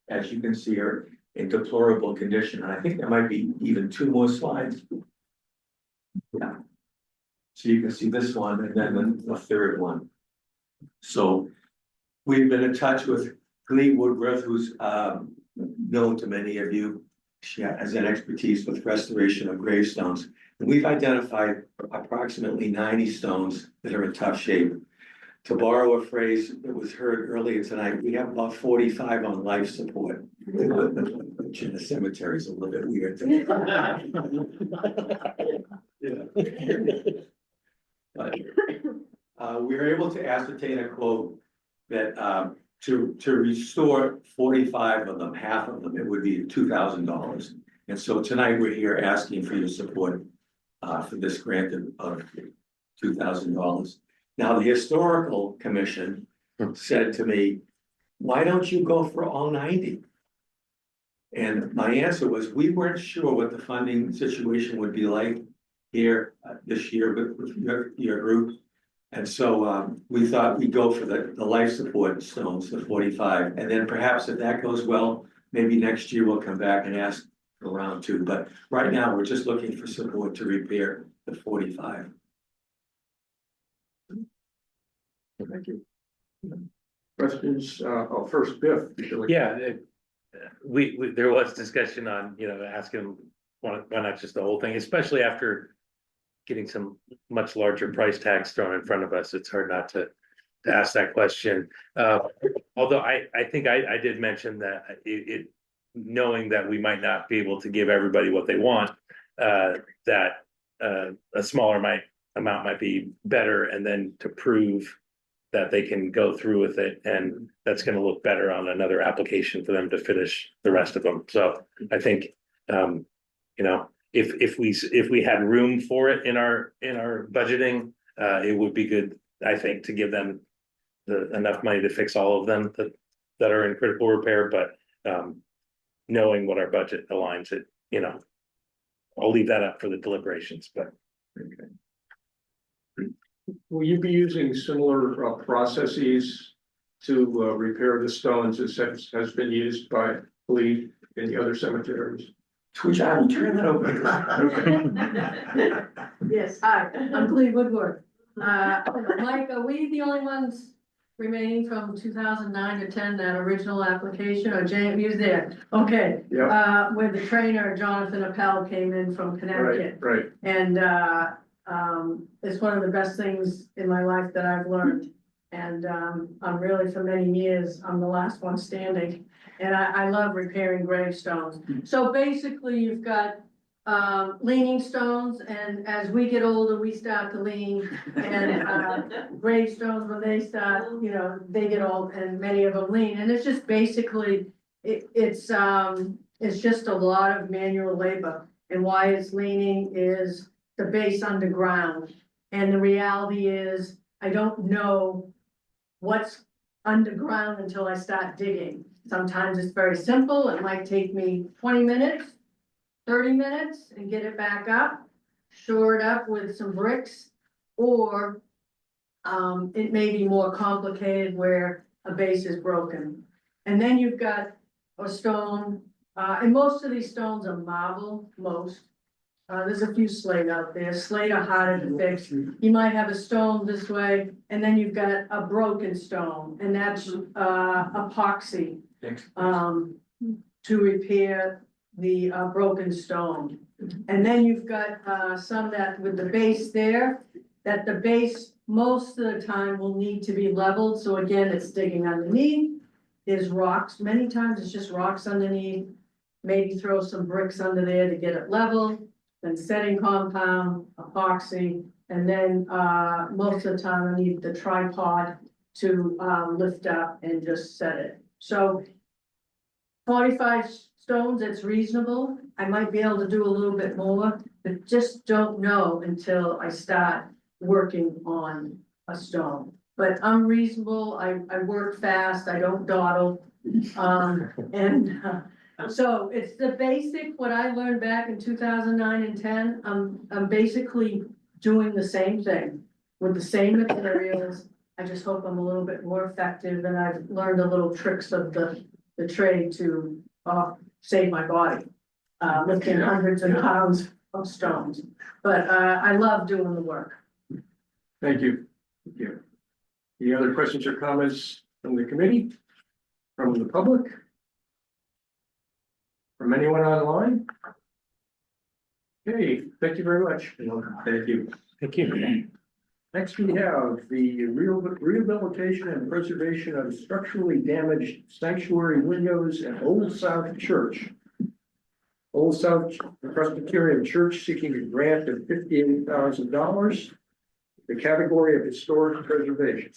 as you can see, are in deplorable condition. And I think there might be even 2 more slides. Yeah. So you can see this one and then the third one. So we've been in touch with Glee Woodruff, who's known to many of you. She has an expertise with restoration of gravestones. And we've identified approximately 90 stones that are in tough shape. To borrow a phrase that was heard earlier tonight, we have about 45 on life support. Which in the cemetery is a little bit weird. But we were able to ascertain a quote that to restore 45 of them, half of them, it would be $2,000. And so tonight we're here asking for your support for this grant of $2,000. Now, the historical commission said to me, why don't you go for all 90? And my answer was, we weren't sure what the funding situation would be like here this year with your group. And so we thought we'd go for the life support stones, the 45. And then perhaps if that goes well, maybe next year we'll come back and ask for round 2. But right now, we're just looking for support to repair the 45. Thank you. Questions? First, Biff. Yeah, there was discussion on, asking why not just the whole thing, especially after getting some much larger price tags thrown in front of us. It's hard not to ask that question. Although I think I did mention that knowing that we might not be able to give everybody what they want, that a smaller amount might be better, and then to prove that they can go through with it, and that's going to look better on another application for them to finish the rest of them. So I think, if we had room for it in our budgeting, it would be good, I think, to give them enough money to fix all of them that are in critical repair. But knowing what our budget aligns it, I'll leave that up for the deliberations. But okay. Will you be using similar processes to repair the stones as has been used by Lee in the other cemeteries? Which I will turn that over. Yes, hi, I'm Cleve Woodward. Mike, are we the only ones remaining from 2009 to 10, that original application, or James, you was there, okay. Yeah. Where the trainer, Jonathan Appel, came in from Connecticut. Right, right. And, it's one of the best things in my life that I've learned. And, I'm really, for many years, I'm the last one standing. And I love repairing gravestones. So basically, you've got, leaning stones, and as we get older, we start to lean. And, gravestones, when they start, you know, they get old, and many of them lean. And it's just basically, it's just a lot of manual labor. And why it's leaning is the base underground. And the reality is, I don't know what's underground until I start digging. Sometimes it's very simple. It might take me 20 minutes, 30 minutes and get it back up, shore it up with some bricks, or it may be more complicated where a base is broken. And then you've got a stone, and most of these stones are marble, most. There's a few slate out there. Slate are harder to fix. You might have a stone this way, and then you've got a broken stone, and that's epoxy to repair the broken stone. And then you've got some that with the base there, that the base most of the time will need to be leveled. So again, it's digging underneath. There's rocks. Many times it's just rocks underneath. Maybe throw some bricks under there to get it level. Then setting compound, epoxy, and then most of the time I need the tripod to lift up and just set it. So 45 stones, it's reasonable. I might be able to do a little bit more, but just don't know until I start working on a stone. But I'm reasonable, I work fast, I don't dawdle. So it's the basic, what I learned back in 2009 and 10, I'm basically doing the same thing with the same materials. I just hope I'm a little bit more effective, and I've learned a little tricks of the trade to save my body, lifting hundreds of pounds of stones. But I love doing the work. Thank you. Thank you. Any other questions or comments from the committee? From the public? From anyone online? Okay, thank you very much. Thank you. Thank you. Next, we have the rehabilitation and preservation of structurally damaged sanctuary windows at Old South Church. Old South Presbyterian Church seeking a grant of $58,000. The category of historic preservation.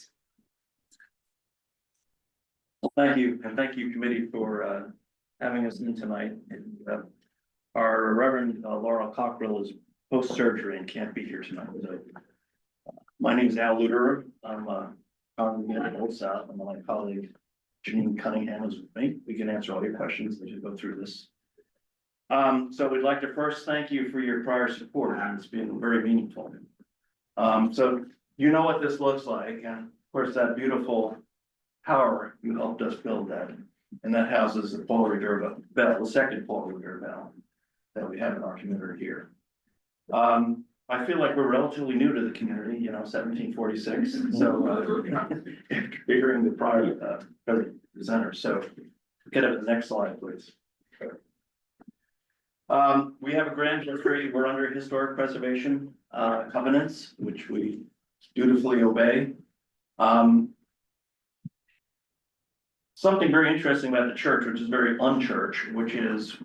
Thank you, and thank you, committee, for having us in tonight. And, our Reverend Laurel Cockrell is post-surgery and can't be here tonight. So, my name is Al Luderer. I'm a congregant at Old South, and my colleague Janine Cunningham is with me. We can answer all your questions as you go through this. So we'd like to first thank you for your prior support, and it's been very meaningful. So you know what this looks like, and of course that beautiful tower, you helped us build that. And that houses the Paul Revere bell, the second Paul Revere bell that we have in our community here. I feel like we're relatively new to the community, you know, 1746. So figuring the prior presenter. So get up to the next slide, please. We have a grand history. We're under historic preservation covenants, which we dutifully obey. Something very interesting about the church, which is very unchurch, which is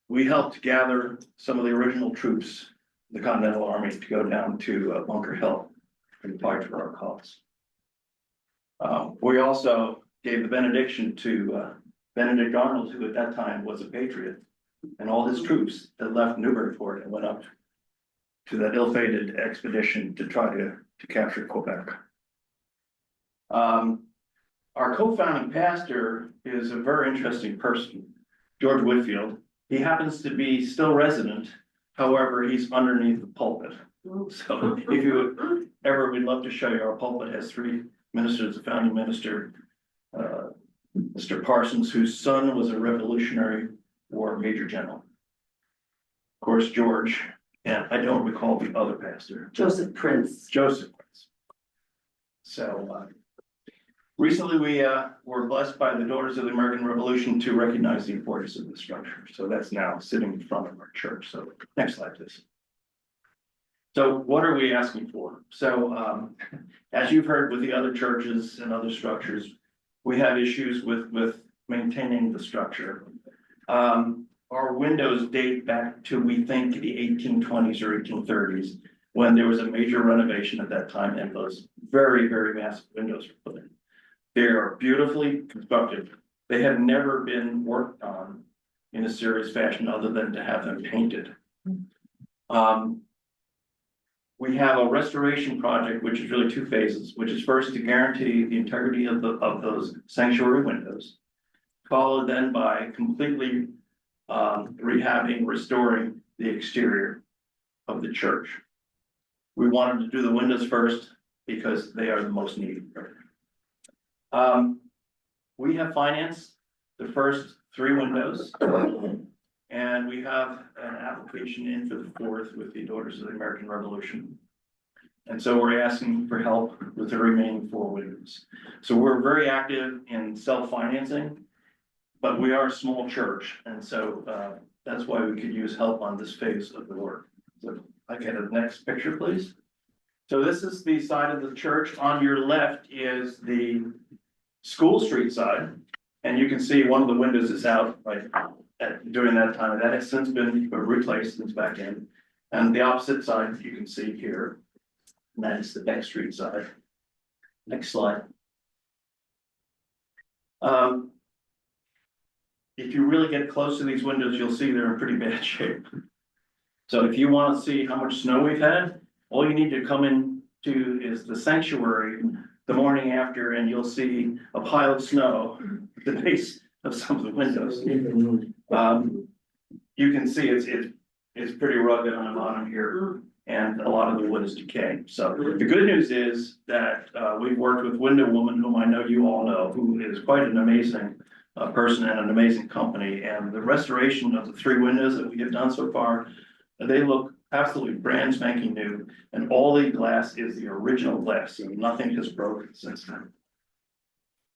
we helped gather some of the original troops, the Continental Army, to go down to Bunker Hill and fight for our cause. We also gave the benediction to Benedict Arnold, who at that time was a patriot, and all his troops that left Newburyport and went up to that ill-fated expedition to try to capture Quebec. Our co-founding pastor is a very interesting person, George Whitfield. He happens to be still resident. However, he's underneath the pulpit. So if you ever, we'd love to show you our pulpit has 3 ministers, the founding minister, Mr. Parsons, whose son was a Revolutionary War Major General. Of course, George, and I don't recall the other pastor. Joseph Prince. Joseph Prince. So Recently, we were blessed by the Daughters of the American Revolution to recognize the importance of the structure. So that's now sitting in front of our church. So next slide, please. So what are we asking for? So as you've heard with the other churches and other structures, we have issues with maintaining the structure. Our windows date back to, we think, the 1820s or 1830s, when there was a major renovation at that time, and those very, very massive windows were put in. They are beautifully constructed. They have never been worked on in a serious fashion other than to have them painted. We have a restoration project, which is really two phases, which is first to guarantee the integrity of those sanctuary windows, followed then by completely rehabbing, restoring the exterior of the church. We wanted to do the windows first because they are the most needed. We have financed the first 3 windows, and we have an application in for the 4th with the Daughters of the American Revolution. And so we're asking for help with the remaining 4 windows. So we're very active in self-financing, but we are a small church, and so that's why we could use help on this phase of the work. So I get the next picture, please. So this is the side of the church. On your left is the School Street side, and you can see one of the windows is out right during that time. That has since been replaced and it's back in. And the opposite side you can see here, and that is the Beck Street side. Next slide. If you really get close to these windows, you'll see they're in pretty bad shape. So if you want to see how much snow we've had, all you need to come in to is the sanctuary the morning after, and you'll see a pile of snow at the base of some of the windows. You can see it's pretty rugged on the bottom here, and a lot of the wood is decaying. So the good news is that we've worked with Window Woman, whom I know you all know, who is quite an amazing person and an amazing company. And the restoration of the 3 windows that we have done so far, they look absolutely brand spanking new, and all the glass is the original glass, so nothing has broken since then.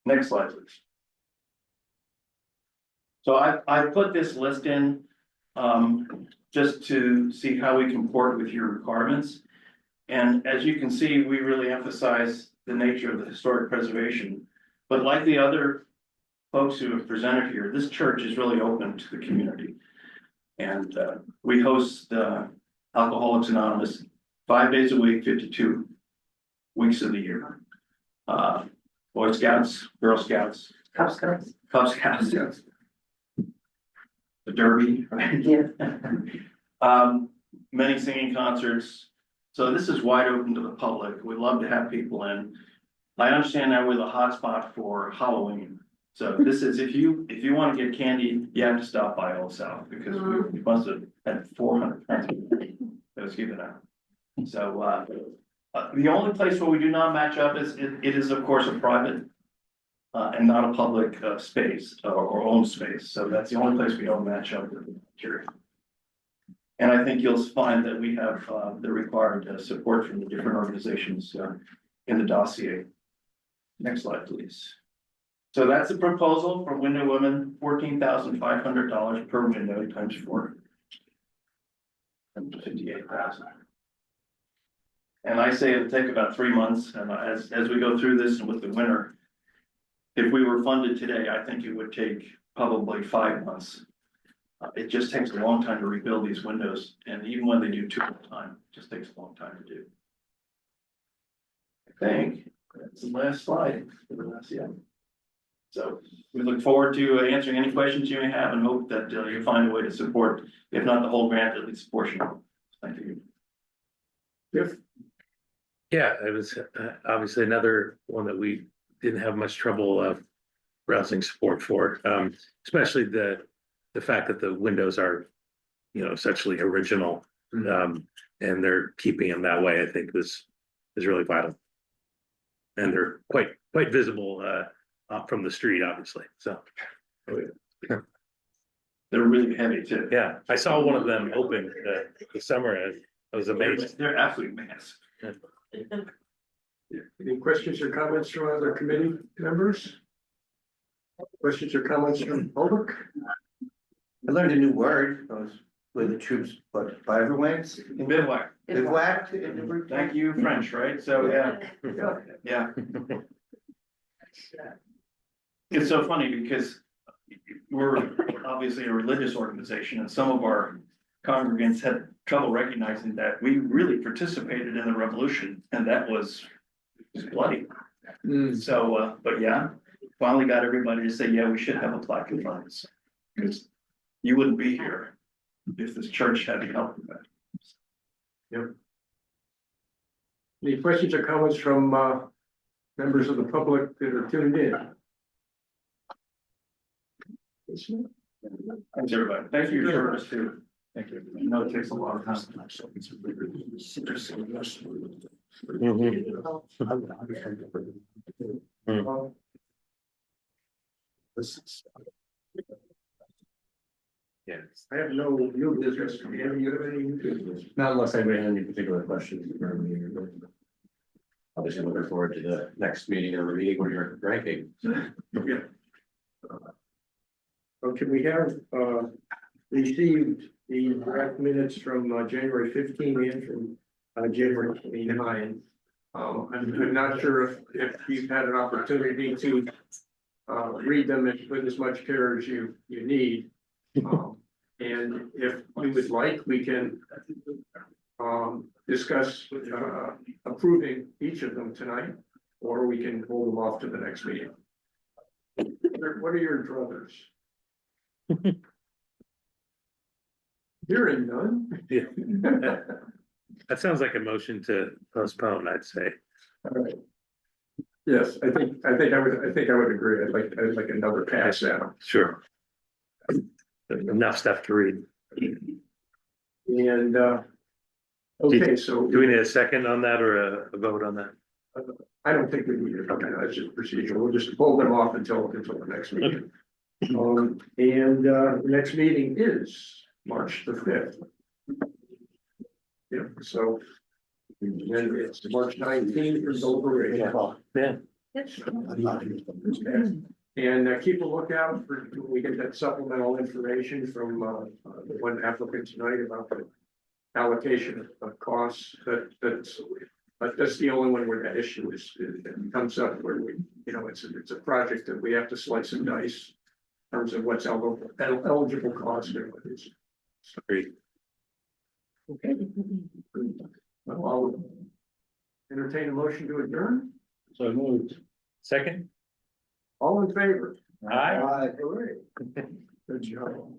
Next slide, please. So I put this list in just to see how we comport with your requirements. And as you can see, we really emphasize the nature of the historic preservation. But like the other folks who have presented here, this church is really open to the community. And we host Alcoholics Anonymous 5 days a week, 52 weeks of the year. Boy Scouts, Girl Scouts. Cub Scouts. Cub Scouts, yes. The Derby, right? Yeah. Many singing concerts. So this is wide open to the public. We'd love to have people in. I understand that we're the hotspot for Halloween. So this is, if you want to get candy, you have to stop by Old South, because we must have had 400 that was given out. So the only place where we do not match up is, it is of course a private and not a public space or own space. So that's the only place we don't match up with the jury. And I think you'll find that we have the required support from the different organizations in the dossier. Next slide, please. So that's the proposal for Window Women, $14,500 per window times 4. And 58,000. And I say it'll take about 3 months, and as we go through this and with the winter, if we were funded today, I think it would take probably 5 months. It just takes a long time to rebuild these windows, and even when they do 2 at a time, it just takes a long time to do. I think that's the last slide for the last year. So we look forward to answering any questions you may have, and hope that you'll find a way to support, if not the whole grant, at least a portion. Thank you. Yeah, it was obviously another one that we didn't have much trouble rousing support for, especially the fact that the windows are, essentially original, and they're keeping them that way. I think is really vital, and they're quite visible from the street, obviously. So they're really heavy too. Yeah, I saw one of them open this summer, and I was amazed. They're absolutely massive. Any questions or comments from other committee members? Questions or comments from public? I learned a new word, I was with the troops, but bivouacs. Bivouac. Bivouac in Newburyport. Thank you, French, right? So, yeah. It's so funny because we're obviously a religious organization and some of our congregants had trouble recognizing that we really participated in the revolution and that was bloody. So, but yeah, finally got everybody to say, yeah, we should have a plaque in front of us. Because you wouldn't be here if this church hadn't helped with that. Yep. Any questions or comments from members of the public that are tuned in? Thanks, everybody. Thanks for your service too. Thank you. I know it takes a lot of time. Yes. I have no new business. Do you have any new business? Not unless anybody had any particular questions. Obviously looking forward to the next meeting or meeting where you're ranking. Yeah. Okay, we have received the draft minutes from January 15 and from January 29. I'm not sure if you've had an opportunity to read them with as much care as you need. And if we would like, we can discuss approving each of them tonight, or we can hold them off to the next meeting. What are your druthers? Hearing none? Yeah. That sounds like a motion to postpone, I'd say. All right. Yes, I think I would agree. I'd like another pass at them. Sure. Enough stuff to read. And okay, so Do we need a second on that or a vote on that? I don't think we need it. Okay, that's just procedural. We'll just hold them off until the next meeting. And the next meeting is March the 5th. Yeah, so then it's March 19th is deliberation. Yeah. And keep a lookout for, when we get that supplemental information from the one applicant tonight about the allocation of costs. That's the only one where that issue it comes up where we, it's a project that we have to slice and dice in terms of what's eligible cost and what is. Agreed. Okay. Well, I'll entertain a motion to adjourn. So moved. Second? All in favor? Aye. Hooray. Good job.